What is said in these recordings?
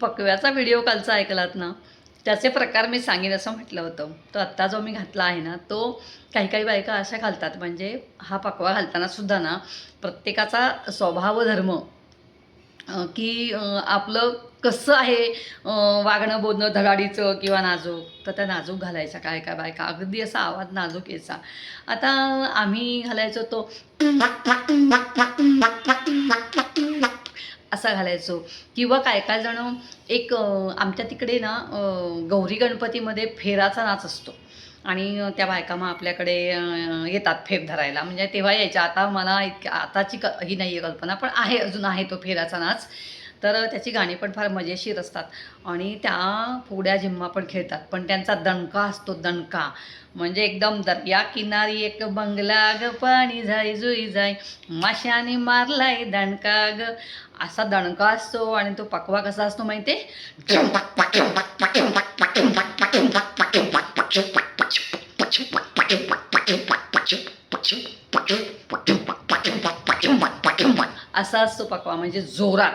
पकव्याचा video कालचा ऐकलात ना, त्याचे प्रकार मी सांगेन असं म्हटलं होतं. तो आत्ता जो मी घातला आहे ना, तो काही काही बायका अशा घालतात. म्हणजे हा पकवा घालताना सुद्धा ना, प्रत्येकाचा स्वभाव धर्म की आपलं कसं आहे वागणं बोलणं धडाडीचं किंवा नाजूक, तर त्या नाजूक घालायच्या काय काय बायका अगदी असा आवाज नाजूक यायचा. आता आम्ही घालायचो तो असा घालायचो किंवा काय काय जण एक आमच्या तिकडे ना गौरी गणपतीमध्ये फेराचा नाच असतो आणि त्या बायका मग आपल्याकडे येतात फेर धरायला. म्हणजे तेव्हा यायच्या. आता मला आताची ही नाही आहे कल्पना, पण आहे, अजून आहे तो फेराचा नाच. तर त्याची गाणी पण फार मजेशीर असतात आणि त्या फुगड्या झिम्मा पण खेळतात. पण त्यांचा दणका असतो, दणका म्हणजे एकदम दर्या किनारी एक बंगला ग, पाणी जाई जुई जाई, माशाने मारलाय दणका ग, असा दणका असतो. आणि तो पकवा कसा असतो माहिती आहे? असा असतो पकवा, म्हणजे जोरात,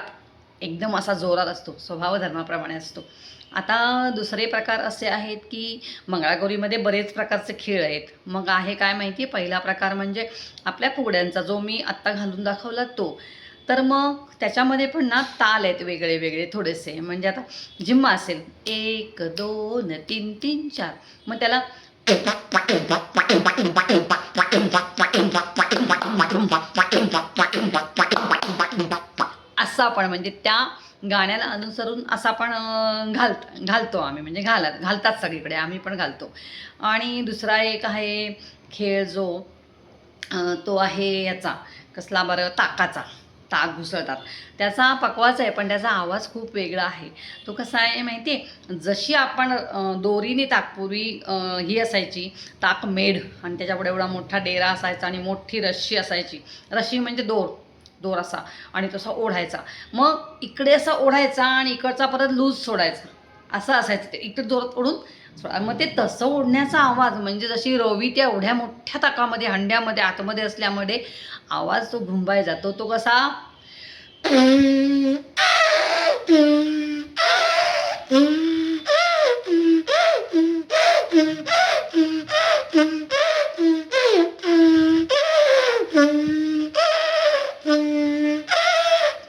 एकदम असा जोरात असतो, स्वभाव धर्माप्रमाणे असतो. आता दुसरे प्रकार असे आहेत की मंगळागौरीमध्ये बरेच प्रकारचे खेळ आहेत. मग आहे काय माहिती आहे, पहिला प्रकार म्हणजे आपल्या फुगड्यांचा जो मी आत्ता घालून दाखवला तो. तर मग त्याच्यामध्ये पण ना ताल आहेत वेगळे वेगळे थोडेसे. म्हणजे आता झिम्मा असेल 1 2 3 3 4, मग त्याला असं आपण म्हणजे त्या गाण्याला अनुसरून असा आपण घालतो आम्ही. म्हणजे घालतात सगळीकडे, आम्ही पण घालतो. आणि दुसरा एक आहे खेळ जो तो आहे याचा, कसला बरं, ताकाचा. ताक घुसळतात, त्याचा पकवाच आहे, पण त्याचा आवाज खूप वेगळा आहे. तो कसा आहे माहिती आहे, जशी आपण दोरीने ताकपूर्वी ही असायची ताक मेढ, आणि त्याच्यापुढे एवढा मोठा डेरा असायचा आणि मोठी रश्शी असायची. रश्शी म्हणजे दोर असा, आणि तसा ओढायचा. मग इकडे असा ओढायचा आणि इकडचा परत लूज सोडायचा, असं असायचं ते. इकडे जोरात ओढून सोडा. मग ते तसं ओढण्याचा आवाज म्हणजे जशी रवी त्या एवढ्या मोठ्या ताकामध्ये हंड्यामध्ये आतमध्ये असल्यामुळे आवाज तो घुंबाय जातो. तो कसा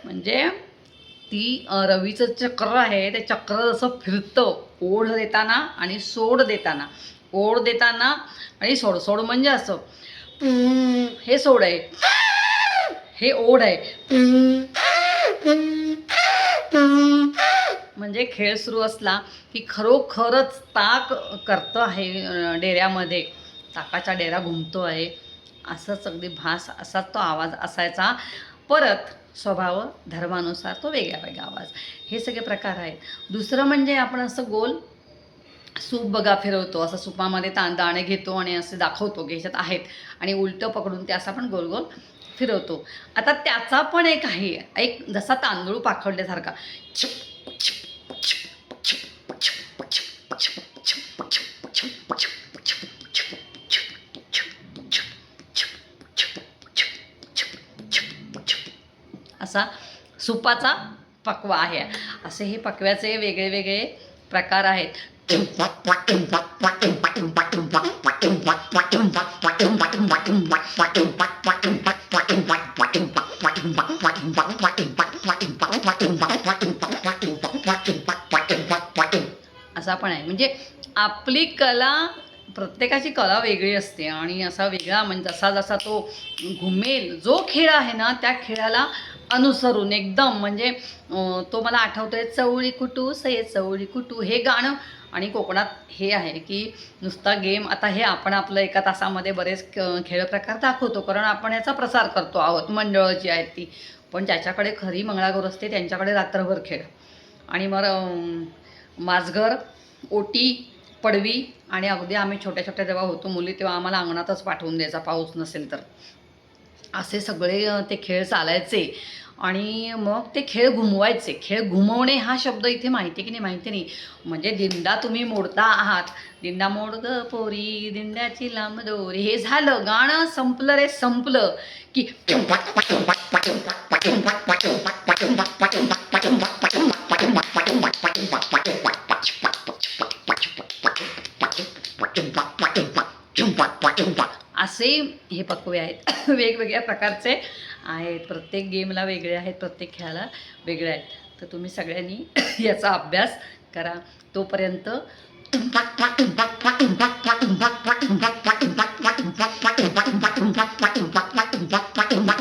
म्हणजे ती रवीचं चक्र आहे, ते चक्र जसं फिरतं ओढ देताना आणि सोड देताना, ओढ देताना आणि सोड म्हणजे असं हे सोड आहे, हे ओढ आहे. म्हणजे खेळ सुरू असला की खरोखरच ताक करतं आहे डेऱ्यामध्ये, ताकाचा डेरा घुमतो आहे, असंच अगदी भास असाच तो आवाज असायचा. परत स्वभाव धर्मानुसार तो वेगळा वेगळा आवाज. हे सगळे प्रकार आहेत. दुसरं म्हणजे आपण असं गोल सूप बघा फिरवतो, असं सुपामध्ये दाणे घेतो आणि असे दाखवतो की ह्याच्यात आहेत, आणि उलटं पकडून ते असं आपण गोल गोल फिरवतो. आता त्याचा पण एक आहे, एक जसा तांदूळ पाखडल्यासारखा, असा सुपाचा पकवा आहे. असे हे पकव्याचे वेगळे वेगळे प्रकार आहेत. असा पण आहे. म्हणजे आपली कला, प्रत्येकाची कला वेगळी असते आणि असा वेगळा म्हणजे जसा जसा तो घुमेल जो खेळ आहे ना, त्या खेळाला अनुसरून एकदम म्हणजे तो मला आठवतोय, चवळी कुटू सये चवळी कुटू हे गाणं. आणि कोकणात हे आहे की नुसता गेम, आता हे आपण आपलं एका तासामध्ये बरेच खेळ प्रकार दाखवतो, कारण आपण याचा प्रसार करतो आहोत, मंडळं जी आहेत ती. पण ज्याच्याकडे खरी मंगळागौर असते त्यांच्याकडे रात्रभर खेळ. आणि मग माजघर, ओटी, पडवी, आणि अगदी आम्ही छोट्या छोट्या जेव्हा होतो मुली तेव्हा आम्हाला अंगणातच पाठवून द्यायचा पाऊस नसेल तर. असे सगळे ते खेळ चालायचे. आणि मग ते खेळ घुमवायचे. खेळ घुमवणे हा शब्द इथे माहिती की नाही माहिती नाही. म्हणजे दिंडा तुम्ही मोडता आहात, दिंडा मोड ग पोरी दिंड्याची लांब दोरी, हे झालं गाणं, संपलं रे संपलं की असे हे पक्वे आहेत. वेगवेगळ्या प्रकारचे आहेत, प्रत्येक गेमला वेगळे आहेत, प्रत्येक खेळाला वेगळे आहेत. तर तुम्ही सगळ्यांनी याचा अभ्यास करा. तोपर्यंत